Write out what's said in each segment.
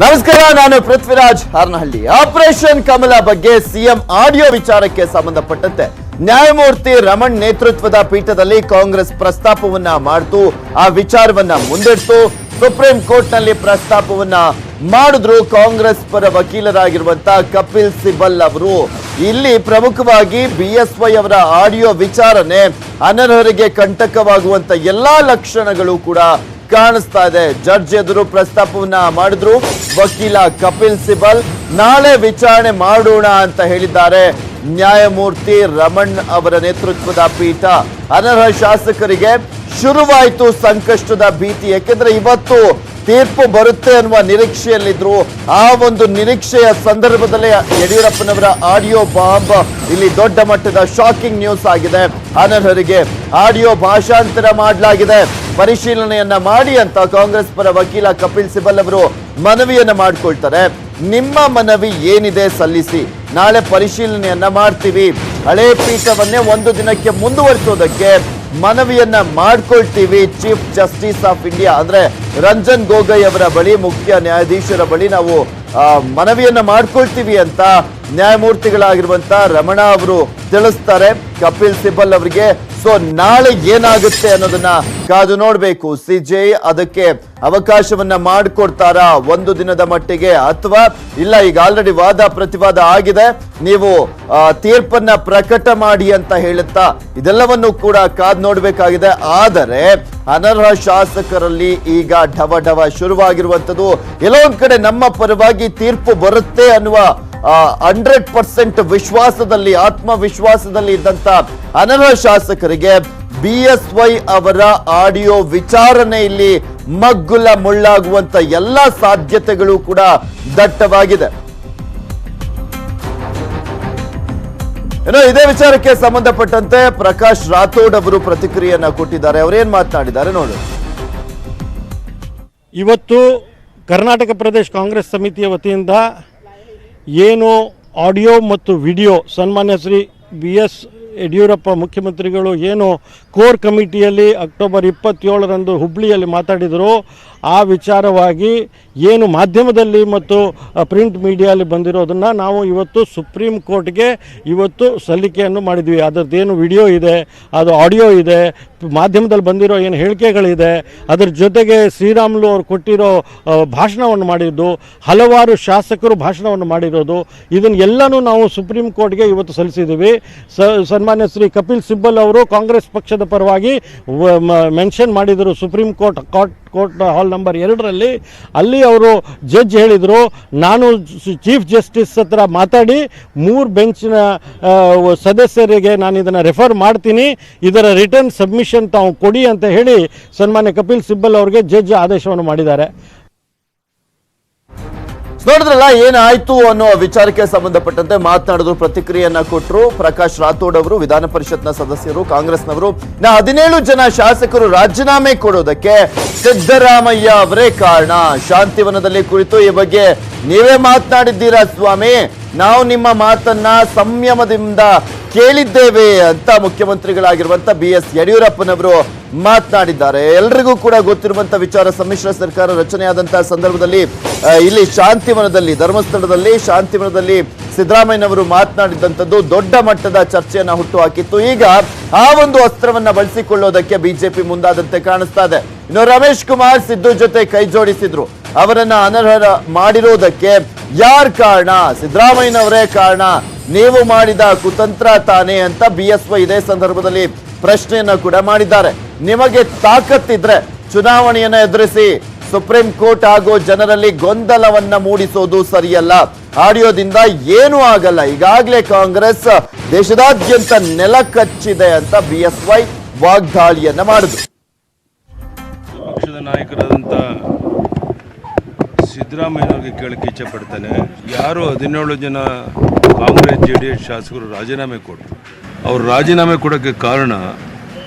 ನಮಸ್ಕಾರ, ನಾನು ಪೃಥ್ವಿರಾಜ್ ಹಾರನಹಳ್ಳಿ. ಆಪರೇಷನ್ ಕಮಲ ಬಗ್ಗೆ ಸಿಎಂ ಆಡಿಯೋ ವಿಚಾರಕ್ಕೆ ಸಂಬಂಧಪಟ್ಟಂತೆ ನ್ಯಾಯಮೂರ್ತಿ ರಮಣ್ ನೇತೃತ್ವದ ಪೀಠದಲ್ಲಿ ಕಾಂಗ್ರೆಸ್ ಪ್ರಸ್ತಾಪವನ್ನ ಮಾಡಿತು. ಆ ವಿಚಾರವನ್ನ ಮುಂದಿಟ್ಟು ಸುಪ್ರೀಂ ಕೋರ್ಟ್ ನಲ್ಲಿ ಪ್ರಸ್ತಾಪವನ್ನ ಮಾಡಿದ್ರು ಕಾಂಗ್ರೆಸ್ ಪರ ವಕೀಲರಾಗಿರುವಂತಹ ಕಪಿಲ್ ಸಿಬಲ್ ಅವರು. ಇಲ್ಲಿ ಪ್ರಮುಖವಾಗಿ ಬಿಎಸ್ವೈ ಅವರ ಆಡಿಯೋ ವಿಚಾರನೆ ಅನರ್ಹರಿಗೆ ಕಂಟಕವಾಗುವಂತ ಎಲ್ಲಾ ಲಕ್ಷಣಗಳು ಕೂಡ ಕಾಣಿಸ್ತಾ ಇದೆ. ಜಡ್ಜ್ ಎದುರು ಪ್ರಸ್ತಾಪವನ್ನ ಮಾಡಿದ್ರು ವಕೀಲ ಕಪಿಲ್ ಸಿಬಲ್. ನಾಳೆ ವಿಚಾರಣೆ ಮಾಡೋಣ ಅಂತ ಹೇಳಿದ್ದಾರೆ ನ್ಯಾಯಮೂರ್ತಿ ರಮಣ್ ಅವರ ನೇತೃತ್ವದ ಪೀಠ. ಅನರ್ಹ ಶಾಸಕರಿಗೆ ಶುರುವಾಯಿತು ಸಂಕಷ್ಟದ ಭೀತಿ. ಯಾಕೆಂದ್ರೆ ಇವತ್ತು ತೀರ್ಪು ಬರುತ್ತೆ ಅನ್ನುವ ನಿರೀಕ್ಷೆಯಲ್ಲಿದ್ರು. ಆ ಒಂದು ನಿರೀಕ್ಷೆಯ ಸಂದರ್ಭದಲ್ಲೇ ಯಡಿಯೂರಪ್ಪನವರ ಆಡಿಯೋ ಬಾಂಬ್ ಇಲ್ಲಿ ದೊಡ್ಡ ಮಟ್ಟದ ಶಾಕಿಂಗ್ ನ್ಯೂಸ್ ಆಗಿದೆ. ಅನರ್ಹರಿಗೆ ಆಡಿಯೋ ಭಾಷಾಂತರ ಮಾಡಲಾಗಿದೆ, ಪರಿಶೀಲನೆಯನ್ನ ಮಾಡಿ ಅಂತ ಕಾಂಗ್ರೆಸ್ ಪರ ವಕೀಲ ಕಪಿಲ್ ಸಿಬಲ್ ಅವರು ಮನವಿಯನ್ನ ಮಾಡಿಕೊಳ್ತಾರೆ. ನಿಮ್ಮ ಮನವಿ ಏನಿದೆ ಸಲ್ಲಿಸಿ, ನಾಳೆ ಪರಿಶೀಲನೆಯನ್ನ ಮಾಡ್ತೀವಿ. ಹಳೆ ಪೀಠವನ್ನೇ ಒಂದು ದಿನಕ್ಕೆ ಮುಂದುವರಿಸೋದಕ್ಕೆ ಮನವಿಯನ್ನ ಮಾಡ್ಕೊಳ್ತೀವಿ. ಚೀಫ್ ಜಸ್ಟಿಸ್ ಆಫ್ ಇಂಡಿಯಾ ಅಂದ್ರೆ ರಂಜನ್ ಗೊಗೊಯ್ ಅವರ ಬಳಿ, ಮುಖ್ಯ ನ್ಯಾಯಾಧೀಶರ ಬಳಿ ನಾವು ಮನವಿಯನ್ನ ಮಾಡ್ಕೊಳ್ತೀವಿ ಅಂತ ನ್ಯಾಯಮೂರ್ತಿಗಳಾಗಿರುವಂತ ರಮಣ ಅವರು ತಿಳಿಸ್ತಾರೆ ಕಪಿಲ್ ಸಿಬಲ್ ಅವರಿಗೆ. ಸೊ ನಾಳೆ ಏನಾಗುತ್ತೆ ಅನ್ನೋದನ್ನ ಕಾದು ನೋಡ್ಬೇಕು. ಸಿಜೆ ಅದಕ್ಕೆ ಅವಕಾಶವನ್ನ ಮಾಡಿಕೊಡ್ತಾರಾ ಒಂದು ದಿನದ ಮಟ್ಟಿಗೆ, ಅಥವಾ ಇಲ್ಲ ಈಗ ಆಲ್ರೆಡಿ ವಾದ ಪ್ರತಿವಾದ ಆಗಿದೆ, ನೀವು ತೀರ್ಪನ್ನ ಪ್ರಕಟ ಮಾಡಿ ಅಂತ ಹೇಳುತ್ತಾ ಇದೆಲ್ಲವನ್ನು ಕೂಡ ಕಾದು ನೋಡ್ಬೇಕಾಗಿದೆ. ಆದರೆ ಅನರ್ಹ ಶಾಸಕರಲ್ಲಿ ಈಗ ಢವ ಢವ ಶುರುವಾಗಿರುವಂತದ್ದು. ಎಲ್ಲೋ ಒಂದ್ ಕಡೆ ನಮ್ಮ ಪರವಾಗಿ ತೀರ್ಪು ಬರುತ್ತೆ ಅನ್ನುವ 100% ವಿಶ್ವಾಸದಲ್ಲಿ, ಆತ್ಮವಿಶ್ವಾಸದಲ್ಲಿ ಇದ್ದಂತ ಅನರ್ಹ ಶಾಸಕರಿಗೆ ಬಿಎಸ್ವೈ ಅವರ ಆಡಿಯೋ ವಿಚಾರಣೆ ಇಲ್ಲಿ ಮಗ್ಗುಲ ಮುಳ್ಳಾಗುವಂತ ಎಲ್ಲಾ ಸಾಧ್ಯತೆಗಳು ಕೂಡ ದಟ್ಟವಾಗಿದೆ. ಏನೋ ಇದೇ ವಿಚಾರಕ್ಕೆ ಸಂಬಂಧಪಟ್ಟಂತೆ ಪ್ರಕಾಶ್ ರಾಥೋಡ್ ಅವರು ಪ್ರತಿಕ್ರಿಯೆಯನ್ನ ಕೊಟ್ಟಿದ್ದಾರೆ. ಅವರೇನ್ ಮಾತನಾಡಿದ್ದಾರೆ ನೋಡಿ. ಇವತ್ತು ಕರ್ನಾಟಕ ಪ್ರದೇಶ ಕಾಂಗ್ರೆಸ್ ಸಮಿತಿಯ ವತಿಯಿಂದ ಏನು ಆಡಿಯೋ ಮತ್ತು ವಿಡಿಯೋ ಸನ್ಮಾನ್ಯ ಶ್ರೀ BS ಯಡಿಯೂರಪ್ಪ ಮುಖ್ಯಮಂತ್ರಿಗಳು ಏನು ಕೋರ್ ಕಮಿಟಿಯಲ್ಲಿ ಅಕ್ಟೋಬರ್ 27ರಂದು ಹುಬ್ಳಿಯಲ್ಲಿ ಮಾತಾಡಿದರು, ಆ ವಿಚಾರವಾಗಿ ಏನು ಮಾಧ್ಯಮದಲ್ಲಿ ಮತ್ತು ಪ್ರಿಂಟ್ ಮೀಡಿಯಲ್ಲಿ ಬಂದಿರೋದನ್ನು ನಾವು ಇವತ್ತು ಸುಪ್ರೀಂ ಕೋರ್ಟ್ಗೆ ಇವತ್ತು ಸಲ್ಲಿಕೆಯನ್ನು ಮಾಡಿದ್ವಿ. ಅದರದ್ದೇನು ವಿಡಿಯೋ ಇದೆ, ಅದು ಆಡಿಯೋ ಇದೆ, ಮಾಧ್ಯಮದಲ್ಲಿ ಬಂದಿರೋ ಏನು ಹೇಳಿಕೆಗಳಿದೆ, ಅದರ ಜೊತೆಗೆ ಶ್ರೀರಾಮುಲು ಅವರು ಕೊಟ್ಟಿರೋ ಭಾಷಣವನ್ನು ಮಾಡಿದ್ದು, ಹಲವಾರು ಶಾಸಕರು ಭಾಷಣವನ್ನು ಮಾಡಿರೋದು, ಇದನ್ನೆಲ್ಲನೂ ನಾವು ಸುಪ್ರೀಂ ಕೋರ್ಟ್ಗೆ ಇವತ್ತು ಸಲ್ಲಿಸಿದ್ದೀವಿ. ಸನ್ಮಾನ್ಯ ಶ್ರೀ ಕಪಿಲ್ ಸಿಬಲ್ ಅವರು ಕಾಂಗ್ರೆಸ್ ಪಕ್ಷದ ಪರವಾಗಿ ಮೆನ್ಷನ್ ಮಾಡಿದರು ಸುಪ್ರೀಂ ಕೋರ್ಟ್ ಹಾಲ್ ನಂಬರ್ 2ರಲ್ಲಿ. ಅಲ್ಲಿ ಅವರು ಜಡ್ಜ್ ಹೇಳಿದರು, ನಾನು ಚೀಫ್ ಜಸ್ಟಿಸ್ ಹತ್ರ ಮಾತಾಡಿ 3 ಬೆಂಚಿನ ಸದಸ್ಯರಿಗೆ ನಾನು ಇದನ್ನು ರೆಫರ್ ಮಾಡ್ತೀನಿ, ಇದರ ರಿಟರ್ನ್ ಸಬ್ಮಿಷನ್ ತಾವು ಕೊಡಿ ಅಂತ ಹೇಳಿ ಸನ್ಮಾನ್ಯ ಕಪಿಲ್ ಸಿಬಲ್ ಅವರಿಗೆ ಜಡ್ಜ್ ಆದೇಶವನ್ನು ಮಾಡಿದ್ದಾರೆ. ನೋಡಿದ್ರಲ್ಲ ಏನಾಯ್ತು ಅನ್ನೋ ವಿಚಾರಕ್ಕೆ ಸಂಬಂಧಪಟ್ಟಂತೆ ಮಾತನಾಡಿದ್ರು, ಪ್ರತಿಕ್ರಿಯೆಯನ್ನ ಕೊಟ್ಟರು ಪ್ರಕಾಶ್ ರಾಥೋಡ್ ಅವರು, ವಿಧಾನ ಪರಿಷತ್ನ ಸದಸ್ಯರು, ಕಾಂಗ್ರೆಸ್ನವರು. 17 ಜನ ಶಾಸಕರು ರಾಜೀನಾಮೆ ಕೊಡೋದಕ್ಕೆ ಸಿದ್ದರಾಮಯ್ಯ ಅವರೇ ಕಾರಣ. ಶಾಂತಿವನದಲ್ಲಿ ಕುರಿತು ಈ ಬಗ್ಗೆ ನೀವೇ ಮಾತನಾಡಿದ್ದೀರಾ ಸ್ವಾಮಿ, ನಾವು ನಿಮ್ಮ ಮಾತನ್ನ ಸಂಯಮದಿಂದ ಕೇಳಿದ್ದೇವೆ ಅಂತ ಮುಖ್ಯಮಂತ್ರಿಗಳಾಗಿರುವಂತ BS ಯಡಿಯೂರಪ್ಪನವರು ಮಾತನಾಡಿದ್ದಾರೆ. ಎಲ್ರಿಗೂ ಕೂಡ ಗೊತ್ತಿರುವಂತ ವಿಚಾರ, ಸಮ್ಮಿಶ್ರ ಸರ್ಕಾರ ರಚನೆಯಾದಂತಹ ಸಂದರ್ಭದಲ್ಲಿ ಇಲ್ಲಿ ಶಾಂತಿವನದಲ್ಲಿ, ಧರ್ಮಸ್ಥಳದಲ್ಲಿ ಶಾಂತಿವನದಲ್ಲಿ ಸಿದ್ದರಾಮಯ್ಯನವರು ಮಾತನಾಡಿದಂಥದ್ದು ದೊಡ್ಡ ಮಟ್ಟದ ಚರ್ಚೆಯನ್ನ ಹುಟ್ಟುಹಾಕಿತ್ತು. ಈಗ ಆ ಒಂದು ಅಸ್ತ್ರವನ್ನ ಬಳಸಿಕೊಳ್ಳೋದಕ್ಕೆ ಬಿಜೆಪಿ ಮುಂದಾದಂತೆ ಕಾಣಿಸ್ತಾ ಇದೆ. ಇನ್ನು ರಮೇಶ್ ಕುಮಾರ್ ಸಿದ್ದು ಜೊತೆ ಕೈ ಜೋಡಿಸಿದ್ರು. ಅವರನ್ನ ಅನರ್ಹ ಮಾಡಿರೋದಕ್ಕೆ ಯಾರ್ ಕಾರಣ? ಸಿದ್ದರಾಮಯ್ಯನವರೇ ಕಾರಣ. ನೀವು ಮಾಡಿದ ಕುತಂತ್ರ ತಾನೇ ಅಂತ ಬಿಎಸ್ವೈ ಇದೇ ಸಂದರ್ಭದಲ್ಲಿ ಪ್ರಶ್ನೆಯನ್ನ ಕೂಡ ಮಾಡಿದ್ದಾರೆ. ನಿಮಗೆ ತಾಕತ್ತಿದ್ರೆ ಚುನಾವಣೆಯನ್ನ ಎದುರಿಸಿ, ಸುಪ್ರೀಂ ಕೋರ್ಟ್ ಹಾಗೂ ಜನರಲ್ಲಿ ಗೊಂದಲವನ್ನ ಮೂಡಿಸೋದು ಸರಿಯಲ್ಲ. ಆಡಿಯೋದಿಂದ ಏನೂ ಆಗಲ್ಲ, ಈಗಾಗಲೇ ಕಾಂಗ್ರೆಸ್ ದೇಶದಾದ್ಯಂತ ನೆಲ ಕಚ್ಚಿದೆ ಅಂತ ಬಿಎಸ್ವೈ ವಾಗ್ದಾಳಿಯನ್ನ ಮಾಡಿದ್ರು. ಪಕ್ಷದ ನಾಯಕರಾದಂಥ ಸಿದ್ದರಾಮಯ್ಯನವ್ರಿಗೆ ಕೇಳಕ್ಕೆ ಇಚ್ಛೆ ಪಡ್ತಾನೆ, ಯಾರು 17 ಜನ ಕಾಂಗ್ರೆಸ್ JDS ಶಾಸಕರು ರಾಜೀನಾಮೆ ಕೊಟ್ಟರು. ಅವರು ರಾಜೀನಾಮೆ ಕೊಡೋಕ್ಕೆ ಕಾರಣ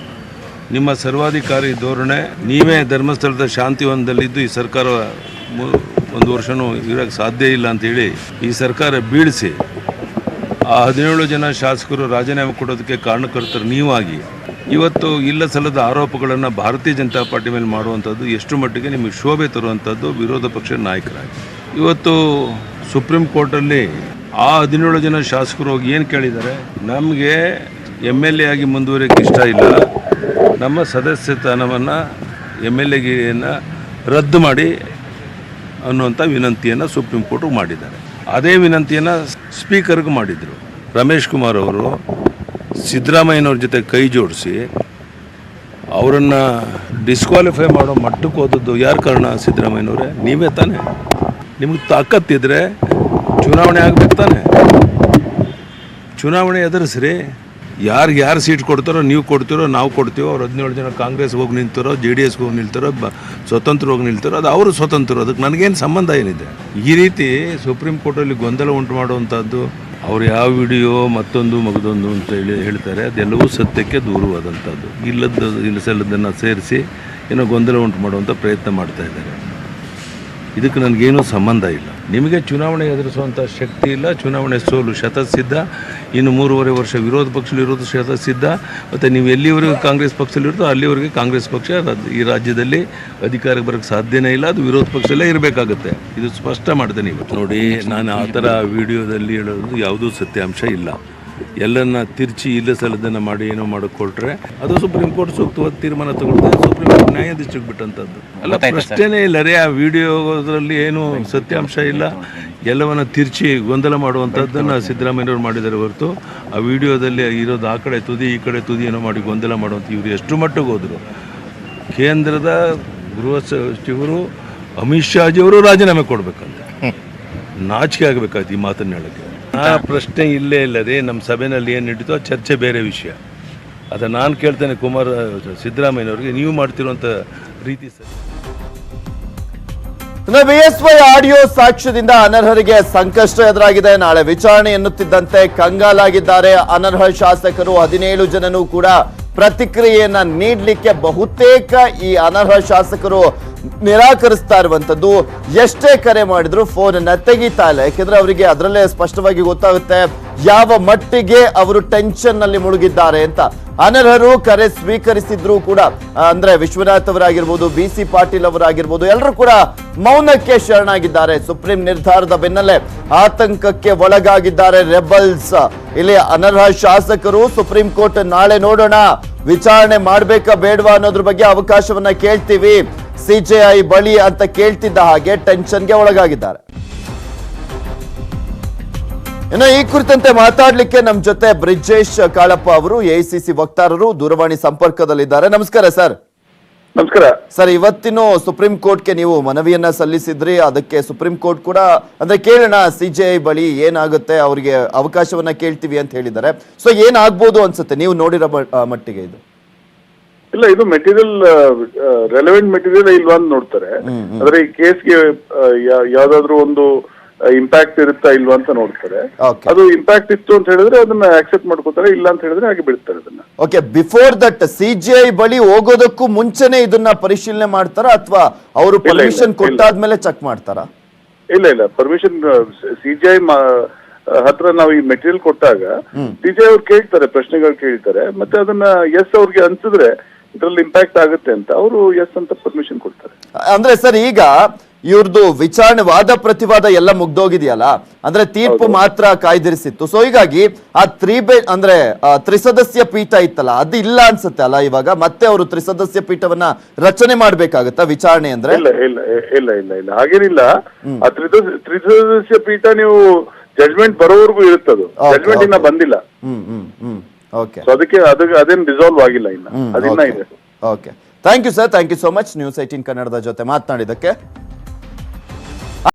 ನಿಮ್ಮ ಸರ್ವಾಧಿಕಾರಿ ಧೋರಣೆ. ನೀವೇ ಧರ್ಮಸ್ಥಳದ ಶಾಂತಿವನದಲ್ಲಿದ್ದು ಈ ಸರ್ಕಾರ 1 ವರ್ಷನೂ ಇರೋಕ್ಕೆ ಸಾಧ್ಯ ಇಲ್ಲ ಅಂತೇಳಿ ಈ ಸರ್ಕಾರ ಬೀಳಿಸಿ ಆ 17 ಜನ ಶಾಸಕರು ರಾಜೀನಾಮೆ ಕೊಡೋದಕ್ಕೆ ಕಾರಣಕರ್ತರು ನೀವಾಗಿ ಇವತ್ತು ಇಲ್ಲ ಸಲ್ಲದ ಆರೋಪಗಳನ್ನು ಭಾರತೀಯ ಜನತಾ ಪಾರ್ಟಿ ಮೇಲೆ ಮಾಡುವಂಥದ್ದು ಎಷ್ಟು ಮಟ್ಟಿಗೆ ನಿಮಗೆ ಶೋಭೆ ತರುವಂಥದ್ದು ವಿರೋಧ ಪಕ್ಷದ ನಾಯಕರಾಗಿ. ಇವತ್ತು ಸುಪ್ರೀಂ ಕೋರ್ಟಲ್ಲಿ ಆ 17 ಜನ ಶಾಸಕರು ಹೋಗಿ ಏನು ಕೇಳಿದ್ದಾರೆ, ನಮಗೆ MLA ಆಗಿ ಮುಂದುವರಿಯೋಕ್ಕೆ ಇಷ್ಟ ಇಲ್ಲ, ನಮ್ಮ ಸದಸ್ಯತನವನ್ನು MLAಗಿಯನ್ನು ರದ್ದು ಮಾಡಿ ಅನ್ನುವಂಥ ವಿನಂತಿಯನ್ನು ಸುಪ್ರೀಂ ಕೋರ್ಟ್ಗೆ ಮಾಡಿದ್ದಾರೆ. ಅದೇ ವಿನಂತಿಯನ್ನು ಸ್ಪೀಕರ್ಗೆ ಮಾಡಿದರು. ರಮೇಶ್ ಕುಮಾರ್ ಅವರು ಸಿದ್ದರಾಮಯ್ಯನವ್ರ ಜೊತೆ ಕೈ ಜೋಡಿಸಿ ಅವರನ್ನು ಡಿಸ್ಕ್ವಾಲಿಫೈ ಮಾಡೋ ಮಟ್ಟಕ್ಕೆ ಹೋದದ್ದು ಯಾರು ಕಾರಣ? ಸಿದ್ದರಾಮಯ್ಯನವರೇ, ನೀವೇ ತಾನೆ. ನಿಮಗೆ ತಾಕತ್ತಿದ್ರೆ ಚುನಾವಣೆ ಆಗ್ಬೇಕು ತಾನೆ. ಚುನಾವಣೆ ಎದುರಿಸ್ರಿ. ಯಾರು ಸೀಟ್ ಕೊಡ್ತಾರೋ ನೀವು ಕೊಡ್ತೀರೋ ನಾವು ಕೊಡ್ತೀವೋ. ಅವ್ರು 17 ಜನ ಕಾಂಗ್ರೆಸ್ಗೆ ಹೋಗಿ ನಿಲ್ತಾರೋ, JDSಗೆ ಹೋಗಿ ನಿಲ್ತಾರೋ, ಸ್ವತಂತ್ರ ಹೋಗಿ ನಿಲ್ತಾರೋ, ಅದು ಅವರು ಸ್ವತಂತ್ರ. ಅದಕ್ಕೆ ನನಗೇನು ಸಂಬಂಧ ಏನಿದೆ? ಈ ರೀತಿ ಸುಪ್ರೀಂ ಕೋರ್ಟಲ್ಲಿ ಗೊಂದಲ ಉಂಟು ಮಾಡುವಂಥದ್ದು, ಅವ್ರು ಯಾವ ವಿಡಿಯೋ ಮತ್ತೊಂದು ಮಗದೊಂದು ಅಂತ ಹೇಳ್ತಾರೆ, ಅದೆಲ್ಲವೂ ಸತ್ಯಕ್ಕೆ ದೂರವಾದಂಥದ್ದು. ಇಲ್ಲಸಲ್ಲದನ್ನು ಸೇರಿಸಿ ಏನೋ ಗೊಂದಲ ಉಂಟು ಮಾಡುವಂಥ ಪ್ರಯತ್ನ ಮಾಡ್ತಾ ಇದ್ದಾರೆ. ಇದಕ್ಕೆ ನನಗೇನೂ ಸಂಬಂಧ ಇಲ್ಲ. ನಿಮಗೆ ಚುನಾವಣೆ ಎದುರಿಸುವಂಥ ಶಕ್ತಿ ಇಲ್ಲ. ಚುನಾವಣೆ ಸೋಲು ಶತಸಿದ್ಧ. ಇನ್ನು 3.5 ವರ್ಷ ವಿರೋಧ ಪಕ್ಷದಲ್ಲಿರೋದು ಶತಸಿದ್ಧ. ಮತ್ತು ನೀವು ಎಲ್ಲಿವರೆಗೂ ಕಾಂಗ್ರೆಸ್ ಪಕ್ಷದಲ್ಲಿರುತ್ತೋ ಅಲ್ಲಿವರೆಗೆ ಕಾಂಗ್ರೆಸ್ ಪಕ್ಷ ಈ ರಾಜ್ಯದಲ್ಲಿ ಅಧಿಕಾರಕ್ಕೆ ಬರೋಕ್ಕೆ ಸಾಧ್ಯನೇ ಇಲ್ಲ. ಅದು ವಿರೋಧ ಪಕ್ಷದಲ್ಲೇ ಇರಬೇಕಾಗುತ್ತೆ. ಇದು ಸ್ಪಷ್ಟ ಮಾಡ್ತೇನೆ. ಇವತ್ತು ನೋಡಿ, ನಾನು ಆ ಥರ ವಿಡಿಯೋದಲ್ಲಿ ಹೇಳೋದು ಯಾವುದೂ ಸತ್ಯಾಂಶ ಇಲ್ಲ. ಎಲ್ಲನ್ನ ತಿರ್ಚಿ ಇಲ್ಲ ಸಲ್ಲದನ್ನು ಮಾಡಿ ಏನೋ ಮಾಡಿಕೊಟ್ರೆ ಅದು ಸುಪ್ರೀಂ ಕೋರ್ಟ್ ಸೂಕ್ತವಾದ ತೀರ್ಮಾನ ತಗೊಳ್ತಾರೆ. ಸುಪ್ರೀಂ ಕೋರ್ಟ್ ನ್ಯಾಯಾಧೀಶರಿಗೆ ಬಿಟ್ಟಂಥದ್ದು ಅಲ್ಲ. ಪ್ರಶ್ನೆನೇ ಇಲ್ಲ ರೀ. ಆ ವಿಡಿಯೋದಲ್ಲಿ ಏನು ಸತ್ಯಾಂಶ ಇಲ್ಲ. ಎಲ್ಲವನ್ನ ತಿರ್ಚಿ ಗೊಂದಲ ಮಾಡುವಂಥದ್ದನ್ನು ಸಿದ್ದರಾಮಯ್ಯವ್ರು ಮಾಡಿದ್ದಾರೆ ಹೊರತು ಆ ವಿಡಿಯೋದಲ್ಲಿ ಇರೋದು ಆ ಕಡೆ ತುದಿ ಈ ಕಡೆ ತುದಿ ಏನೋ ಮಾಡಿ ಗೊಂದಲ ಮಾಡುವಂಥ ಇವರು ಎಷ್ಟು ಮಟ್ಟಿಗೆ ಹೋದರು. ಕೇಂದ್ರದ ಗೃಹ ಸಚಿವರು ಅಮಿತ್ ಶಾಜಿಯವರು ರಾಜೀನಾಮೆ ಕೊಡಬೇಕಂತ ನಾಚಿಕೆ ಆಗಬೇಕಾಯ್ತು ಈ ಮಾತನ್ನು ಹೇಳೋಕ್ಕೆ. ಆ ಪ್ರಶ್ನೆ ಇಲ್ಲೇ ಇಲ್ಲ ರೀ. ನಮ್ಮ ಸಭೆಯಲ್ಲಿ ಏನು ನಡೀತೋ ಚರ್ಚೆ ಬೇರೆ ವಿಷಯ. ಅದನ್ನು ನಾನು ಕೇಳ್ತೇನೆ ಸಿದ್ದರಾಮಯ್ಯನವ್ರಿಗೆ, ನೀವು ಮಾಡ್ತಿರುವಂಥ ರೀತಿ ಸರಿ. BSY ಆಡಿಯೋ ಸಾಕ್ಷ್ಯದಿಂದ ಅನರ್ಹರಿಗೆ ಸಂಕಷ್ಟ ಎದುರಾಗಿದೆ. ನಾಳೆ ವಿಚಾರಣೆ ಎನ್ನುತ್ತಿದ್ದಂತೆ ಕಂಗಾಲಾಗಿದ್ದಾರೆ ಅನರ್ಹ ಶಾಸಕರು. 17 ಜನನೂ ಕೂಡ ಪ್ರತಿಕ್ರಿಯೆಯನ್ನ ನೀಡಲಿಕ್ಕೆ ಬಹುತೇಕ ಈ ಅನರ್ಹ ಶಾಸಕರು ನಿರಾಕರಿಸ್ತಾ ಇರುವಂತದ್ದು. ಎಷ್ಟೇ ಕರೆ ಮಾಡಿದ್ರು ಫೋನ್ ಅನ್ನ ತೆಗಿತಾ ಇಲ್ಲ. ಯಾಕೆಂದ್ರೆ ಅವರಿಗೆ ಅದರಲ್ಲೇ ಸ್ಪಷ್ಟವಾಗಿ ಗೊತ್ತಾಗುತ್ತೆ ಯಾವ ಮಟ್ಟಿಗೆ ಅವರು ಟೆನ್ಷನ್ ನಲ್ಲಿ ಮುಳುಗಿದ್ದಾರೆ ಅಂತ. ಅನರ್ಹರು ಕರೆ ಸ್ವೀಕರಿಸಿದ್ರು ಕೂಡ, ಅಂದ್ರೆ ವಿಶ್ವನಾಥ್ ಅವರಾಗಿರ್ಬೋದು, BC ಪಾಟೀಲ್ ಅವರಾಗಿರ್ಬೋದು, ಎಲ್ಲರೂ ಕೂಡ ಮೌನಕ್ಕೆ ಶರಣಾಗಿದ್ದಾರೆ. ಸುಪ್ರೀಂ ನಿರ್ಧಾರದ ಬೆನ್ನಲ್ಲೇ ಆತಂಕಕ್ಕೆ ಒಳಗಾಗಿದ್ದಾರೆ ರೆಬಲ್ಸ್. ಇಲ್ಲಿ ಅನರ್ಹ ಶಾಸಕರು ಸುಪ್ರೀಂ ಕೋರ್ಟ್ ನಾಳೆ ನೋಡೋಣ, ವಿಚಾರಣೆ ಮಾಡ್ಬೇಕಾ ಬೇಡವಾ ಅನ್ನೋದ್ರ ಬಗ್ಗೆ ಅವಕಾಶವನ್ನ ಕೇಳ್ತೀವಿ, CJI ಬಳಿ ಅಂತ ಕೇಳ್ತಿದ್ದ ಹಾಗೆ ಟೆನ್ಷನ್ಗೆ ಒಳಗಾಗಿದ್ದಾರೆ. ಇನ್ನು ಈ ಕುರಿತಂತೆ ಮಾತಾಡ್ಲಿಕ್ಕೆ ನಮ್ಮ ಜೊತೆ ಬ್ರಿಜೇಶ್ ಕಾಳಪ್ಪ ಅವರು, AICC ವಕ್ತಾರರು, ದೂರವಾಣಿ ಸಂಪರ್ಕದಲ್ಲಿದ್ದಾರೆ. ನಮಸ್ಕಾರ ಸರ್. ನಮಸ್ಕಾರ ಸರ್. ಇವತ್ತಿನ ಸುಪ್ರೀಂ ಕೋರ್ಟ್ಗೆ ನೀವು ಮನವಿಯನ್ನ ಸಲ್ಲಿಸಿದ್ರಿ. ಅದಕ್ಕೆ ಸುಪ್ರೀಂ ಕೋರ್ಟ್ ಕೂಡ ಅಂದ್ರೆ ಕೇಳೋಣ CJI ಬಳಿ ಏನಾಗುತ್ತೆ, ಅವರಿಗೆ ಅವಕಾಶವನ್ನ ಕೇಳ್ತೀವಿ ಅಂತ ಹೇಳಿದ್ದಾರೆ. ಸೊ ಏನಾಗ್ಬೋದು ಅನ್ಸುತ್ತೆ ನೀವು ನೋಡಿರೋ ಮಟ್ಟಿಗೆ? ಇದು ಇಲ್ಲ, ಇದು ಮೆಟೀರಿಯಲ್ ರೆಲೆವೆಂಟ್ ಮೆಟೀರಿಯಲ್ ಇಲ್ವಾ ಅಂತ ನೋಡ್ತಾರೆ. ಅಂದ್ರೆ ಈ ಕೇಸ್ಗೆ ಯಾವ್ದಾದ್ರು ಒಂದು ಇಂಪ್ಯಾಕ್ಟ್ ಇರುತ್ತಾ ಇಲ್ವಾ ಅಂತ ನೋಡ್ತಾರೆ. ಅದು ಇಂಪ್ಯಾಕ್ಟ್ ಇತ್ತು ಅಂತ ಹೇಳಿದ್ರೆ ಅದನ್ನ ಆಕ್ಸೆಪ್ಟ್ ಮಾಡ್ಕೋತಾರೆ, ಇಲ್ಲ ಅಂತ ಹೇಳಿದ್ರೆ ಹಾಗೆ ಬಿಡ್ತಾರೆ ಅದನ್ನ. ಓಕೆ, ಬಿಫೋರ್ ದಟ್ CJI ಬಳಿ ಹೋಗೋದಕ್ಕೂ ಮುಂಚೆನೆ ಇದನ್ನ ಪರಿಶೀಲನೆ ಮಾಡ್ತಾರ ಅಥವಾ ಅವರು ಪರ್ಮಿಷನ್ ಕೊಟ್ಟಾದ್ಮೇಲೆ ಚೆಕ್ ಮಾಡ್ತಾರಾ? ಇಲ್ಲ, ಪರ್ಮಿಷನ್ CJI ಹತ್ರ ನಾವು ಈ ಮೆಟೀರಿಯಲ್ ಕೊಟ್ಟಾಗ CJI ಅವ್ರು ಕೇಳ್ತಾರೆ, ಪ್ರಶ್ನೆಗಳು ಕೇಳ್ತಾರೆ. ಮತ್ತೆ ಅದನ್ನ ಎಸ್ ಅವ್ರಿಗೆ ಅನ್ಸಿದ್ರೆ ಇದ್ರಲ್ಲಿ ಇಂಪ್ಯಾಕ್ಟ್ ಆಗುತ್ತೆ ಅಂತ ಅವರು ಎಸ್ ಅಂತ ಪರ್ಮಿಷನ್ ಕೊಡ್ತಾರೆ. ಅಂದ್ರೆ ಸರ್, ಈಗ ಇವ್ರದ್ದು ವಿಚಾರಣೆ ವಾದ ಪ್ರತಿವಾದ ಎಲ್ಲ ಮುಗ್ದೋಗಿದೆಯಲ್ಲ, ಅಂದ್ರೆ ತೀರ್ಪು ಮಾತ್ರ ಕಾಯ್ದಿರಿಸಿತ್ತು. ಸೊ ಹೀಗಾಗಿ ಆ ತ್ರಿಸದಸ್ಯ ಪೀಠ ಇತ್ತಲ್ಲ, ಅದು ಇಲ್ಲ ಅನ್ಸುತ್ತೆ ಅಲ್ಲ ಇವಾಗ. ಮತ್ತೆ ಅವರು ತ್ರಿಸದಸ್ಯ ಪೀಠವನ್ನ ರಚನೆ ಮಾಡ್ಬೇಕಾಗತ್ತಾ ವಿಚಾರಣೆ ಅಂದ್ರೆ? ಇಲ್ಲ ಹಾಗೇನಿಲ್ಲ. ಆ ತ್ರಿಸದಸ್ಯ ಪೀಠ ನೀವು ಜಡ್ಜ್ಮೆಂಟ್ ಬರೋವರೆಗೂ ಇರುತ್ತದು. ಜಡ್ಜ್ಮೆಂಟ್ ಇನ್ನ ಬಂದಿಲ್ಲ. ಅದಕ್ಕೆ ಅದೇನು ರಿಸಾಲ್ವ್ ಆಗಿಲ್ಲ ಇನ್ನ, ಅದಿನ್ನ ಇದೆ. Okay, thank you sir. Thank you so much News 18 ಕನ್ನಡದ ಜೊತೆ ಮಾತನಾಡಿದಕ್ಕೆ.